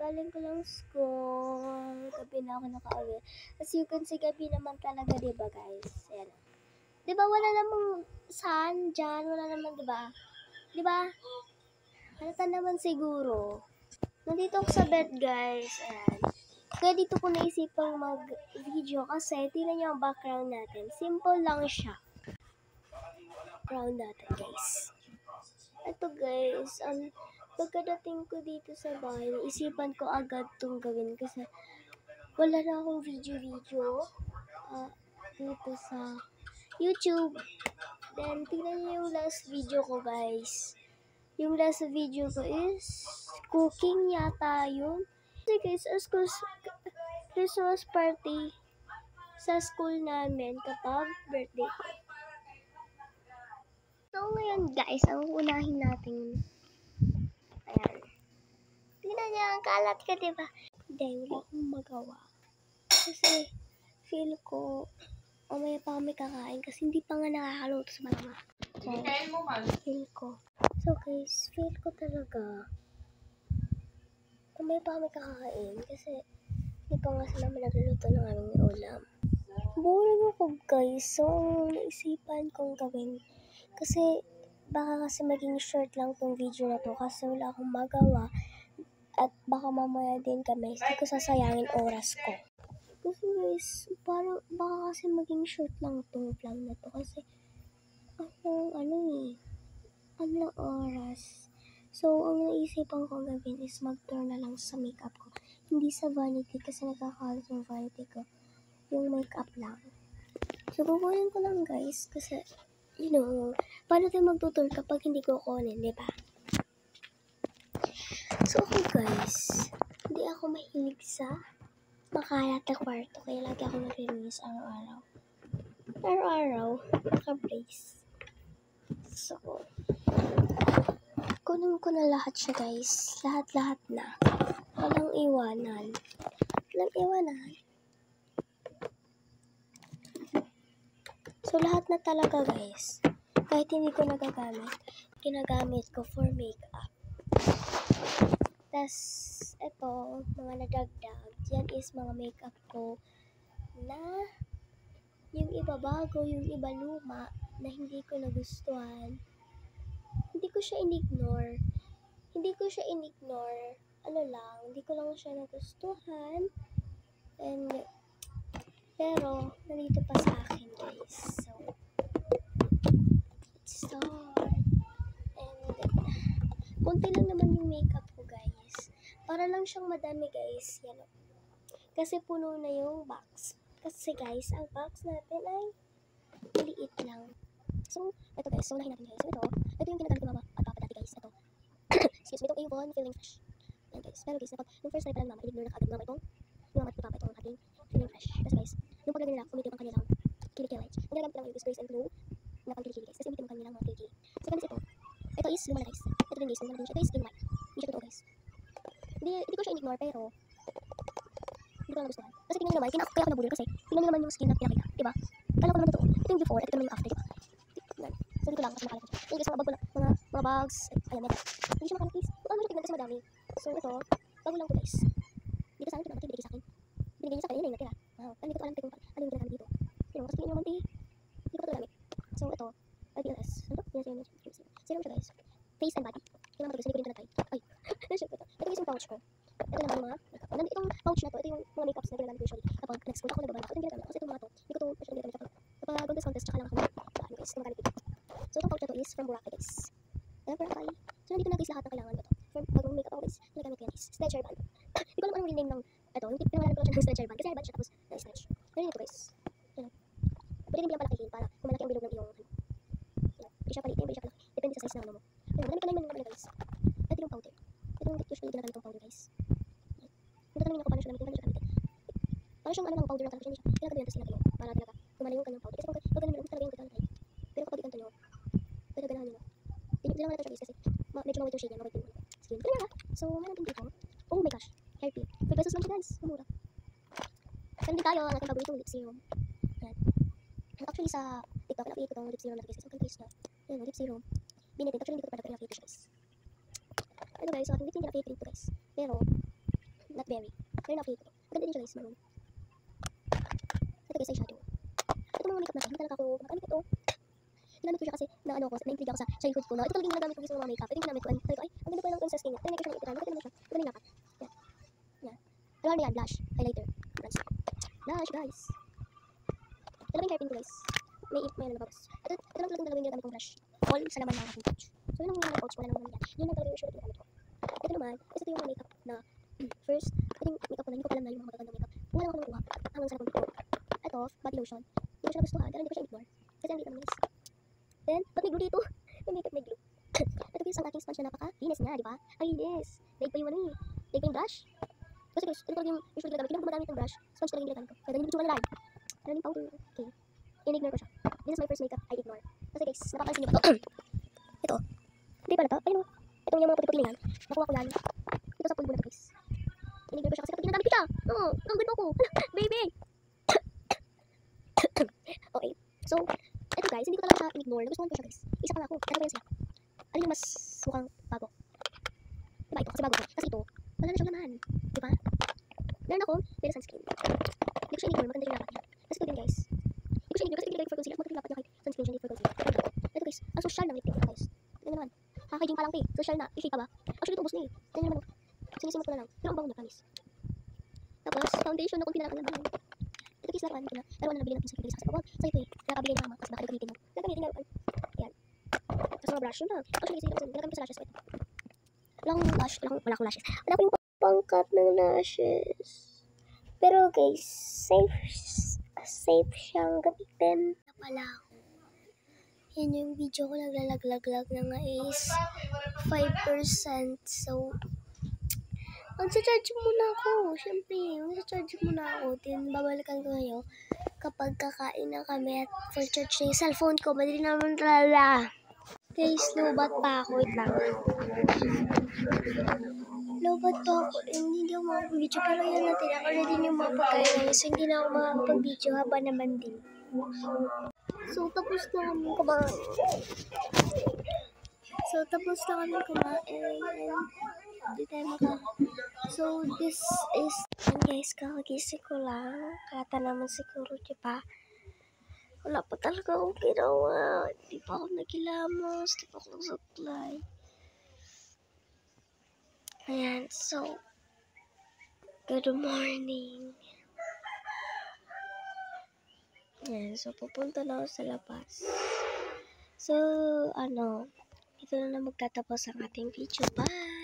Galing ko lang school. Gabi na ako nakauwi. As you can see, gabi naman talaga, diba guys? Ayan. Diba wala namang sun dyan? Wala naman, diba? Diba? Halata naman siguro. Nandito ako sa bed, guys. Ayan. Kaya dito ko naisipang mag-video kasi tingnan niyo ang background natin. Simple lang siya. Background natin, guys. Ito, guys. Pagkadating ko dito sa bahay, naisipan ko agad itong gawin kasi wala na akong video dito sa YouTube. Then, tingnan niyo yung last video ko, guys. Yung last video ko is cooking yata yun. So, guys, Christmas party sa school namin kapag birthday ko. So, ngayon, guys, ang unahin natin. Ayan. Tingnan niya, ang kalat ka, diba? Hindi, wala akong magawa. Kasi, feel ko, mamaya pa kami kakain kasi hindi pa nga nakakaluto sa mama. So, feel ko. So, guys, feel ko talaga, mamaya pa kami kakain kasi hindi pa nga sila nagluluto ng aming ulam. Boring ako, guys. So, naisipan kong gawin. Kasi, baka kasi maging short lang tong video na to kasi wala akong magawa. At baka mamaya din kami, hindi ko sasayangin oras ko. Kasi guys, parang baka kasi maging short lang itong vlog na to kasi ano oras. So, ang naisipan kong gawin is mag-turn na lang sa makeup ko. Hindi sa vanity kasi nagkakalat yung vanity ko. Yung makeup lang. So, kukunin ko lang guys kasi, paano tayo magtutur kapag hindi ko kunin, diba? So, ako guys, hindi ako mahilig sa makalat na kwarto. Kaya lagi ako nag-release araw-araw. Araw-araw, naka-brace. So, kunin ko na lahat siya guys. Lahat-lahat na. Walang iwanan. So, lahat na talaga guys. Kahit hindi ko nagagamit, ginagamit ko for makeup. Tas, ito, mga nadagdag. Yan is mga makeup ko na yung iba bago, yung iba luma na hindi ko nagustuhan. Hindi ko siya in-ignore. Hindi ko lang siya nagustuhan. Pero, nandito pa sa akin, guys. So, let's start. Konti lang naman yung makeup ko, guys. Para lang siyang madami, guys. Yan o. Kasi puno na yung box. Kasi, guys, ang box natin ay maliit lang. So, ito, guys. So, unahin natin, guys. So, ito yung ginagamit ko mama at papa dati, guys. Ito. Excuse me, itong Avon Feeling Fresh. Yan, guys. Pero, guys, nung first time pa lang mama, i-ignore na kaagad mama itong mama at papa itong ating Feeling Fresh. Kasi, guys, nung pagkagano nila, umitim ang kanilang kilikilay. Ang ginagamit lang yung Grace and Glow na pang kilikili, guys. Kasi umitim ang kanilang mga kilikili. So, guys, ito is luma na, guys. Ito din, guys. Luma na din siya. Ito is skin white. Hindi siya totoo, guys. Hindi ko siya in-ignore, pero hindi ko lang nagustuhan. Kasi tingnan nyo naman, kaya ako nabulol kasi tingnan nyo naman yung skin na pinakita. Diba? Kala ko naman totoo. Ito yung before, at ito naman yung after. Diba? Yan. So, dito lang kasi makalat siya. Yung guys, mga bag ko lang. Mga bags. Ayan, meron. Hindi siya makalat, guys. Ano siya tignan kasi madami. So, ito. Bago lang ko, guys. Dito sa akin, ito naman. Binigay sa akin. Binigay niya sa akin. Yun na yung natira. Wow. Hindi ko alam kung ano yung ginagamit dito. Pero, kasi tingnan nyo naman, hindi ko ito gamit. So, ito. IPLS. Ano to? Serum siya, guys. Face and body. Yung mga guys, hindi ko rin ito na-try. Ay. Ito guys yung pouch ko. Ito naman yung mga makeup. And itong pouch na to, ito yung mga makeups na ginagamit ko usually. Kapag next school ako nagbabala, ito yung ginagamit. Kasi itong mga to, hindi ko to usually ginagamit kapag contest, tsaka lang ako guys, gumagamit dito. So, itong pouch na to is from Boracay, guys. Ayan, Boracay. So, nandito na guys lahat ng kailangan ko to. For bagong makeup ako guys, ginagamit ko yan guys. Stretcher band. Hindi ko alam anong rename ng ito. Yung pinangalan ko lang siya ng stretcher band. Kasi airband siya tapos na-stretch. Pero ito guys. Yan. Pwede din bilang palakihin para kumalaki ang bilog ng iyong ano. Pwede siya palitin, pwede siya palaki. Depende sa size ng ano mo. Ayun, madami ka na naman guys. Ito yung powder. Ito yung usually ginagamit kong powder guys. Natatanungin ako paano siya gamitin. Parang siyang ano lang powder lang talaga siya. Kinakagayan tapos kinagayon. Para talaga kumala yung kanyang powder. Kasi kung ganun mo talaga yung gano'n tayo. Pero kapag ikanto nyo, pwede ganahan nyo. Hindi lang natin siya guys kasi medyo mawit yung shade niya. Mawit yung skin. Ito nga. So, meron din dito. Oh my gosh. Hair pin. 5 pesos lang siya guys. Mura. Meron din tayo ang ating paboritong lip serum. Yan. Actually sa TikTok, na-update ko itong lip serum natin guys. Ang taste niya. Yan, lip serum. Binitin. Actually, hindi ko pa na-update guys. Ito guys, so ating lip tint na-update ko guys. Pero, not very. Very na favorite ko. Maganda din siya guys, maroon. Ito guys, eyeshadow. Ito mga makeup na hindi talaga ako gumagamit ito. Ginamit ko siya kasi na-ano ako, na-intrigue ako sa childhood ko na ito talaga yung ginagamit ko sa mga makeup. Ito yung ginamit ko. Sabi ko, ay, ang ganda pala ng princess skin niya. Tinry ko siya ng itiran. Bakit naman siya? Ito na yung nakat. Yan. Yan. Ano na yan? Blush. Highlighter. Blush guys. Dalawang hairpin ko guys. May ano na box. Ito lang talagang dalawang ginagamit kong blush. All sa laman ng aking pouch. So yun ang pouch ko na naman yan. Yun lang talaga yung usually ginagamit ko. Ito naman, ito yung mga makeup na first, ito yung makeup ko na hindi ko pa alam na yung mga magagandang makeup. Wala ako nakuha hanggang sa nakuha ko. Ito, body lotion. Hindi ko siya nagustuhan, pero hindi ko siya ignore. Kasi ang liit naman guys. Then, ba't may glue dito? May makeup may glue. Ito guys, ang aking sponge na napaka-linis niya, di ba? Ang linis. Daig pa yung ano eh. Daig pa yung brush. Kasi guys, ito talaga yung usually ginagamit. Hindi ako gumagamit ng brush. Sponge talaga yung ginagamit ko. Kaya ganyan yung itsura nila. Maraming powder. Okay. In-ignore ko siya. This is my first makeup I ignore. Kasi guys, napapansin niyo ba ito? Ito. Hindi pala to. Ayun o. Itong yung mga puti-puti lingan. Nakuha ko yan. Ito sa pulbo na to guys. In-ignore ko siya kasi kapag ginagamit ko siya. Oo. Ang ganda ko. Baby. Okay. So, ito guys, hindi ko talaga siya in-ignore. Nagustuhan ko siya guys. Isa pa nga ako. Ano ba yan siya? Ano yung mas mukhang bago? Diba ito? Kasi bago ko. Kasi ito, wala na siyang laman. Diba? Meron ako, pero sunscreen. Hindi ko siya in-ignore. Maganda yung lapat niya. Kasi ito din guys. Hindi ko siya in-ignore kasi pinilagay ko for concealer. Maganda yung lapat niya kahit sunscreen siya, hindi for concealer. Ito guys, ang social ng lip tint guys. Tignan naman. Kakaging pa lang ito eh. Social na. I-shade pa ba? Actually, ito ubos na eh. Tignan naman. Sinisimot ko na lang. Pero ang bango na, promise. Tapos, foundation na kung pinalakan naman. Ito guys, laruan ko na. Laruan na nabili natin sa guys. Kasi bawal. Sa ito eh. Nakabili na mama. Kasi baka gagamitin mo. Gagamitin na laruan. Yan. Tapos mga brush yun na. Actually, kasi ginagamit ko sa lashes ko ito. Wala akong lash. Wala akong lashes. Wala akong pangkat ng lashes. Pero guys, safe siyang gamitin. Pala ako. Yan yung video ko naglalaglag na nga is 5%. So, magsa-charge muna ako. Siyempre, magsa-charge muna ako. Then, babalikan ko ngayon kapag kakain na kami at full charge na yung cellphone ko. Madali naman talaga. Guys, lobat pa ako. Wait lang. Lobat pa ako. Hindi ako makapag-video. Pero yun natin. Ako na din yung mga pagkain namin. So, hindi na ako makapag-video haba naman din. So, tapos na kami kumain. Hindi tayo So, this is, and guys, kakagising ko lang. Kata naman siguro, diba? Wala pa talaga akong ginawa. Di pa ako nagilamos. Di pa ako nagsuklay. Ayan, so, good morning. Ayan, so, pupunta na ako sa labas. So, ito na magtatapos ang ating video. Bye!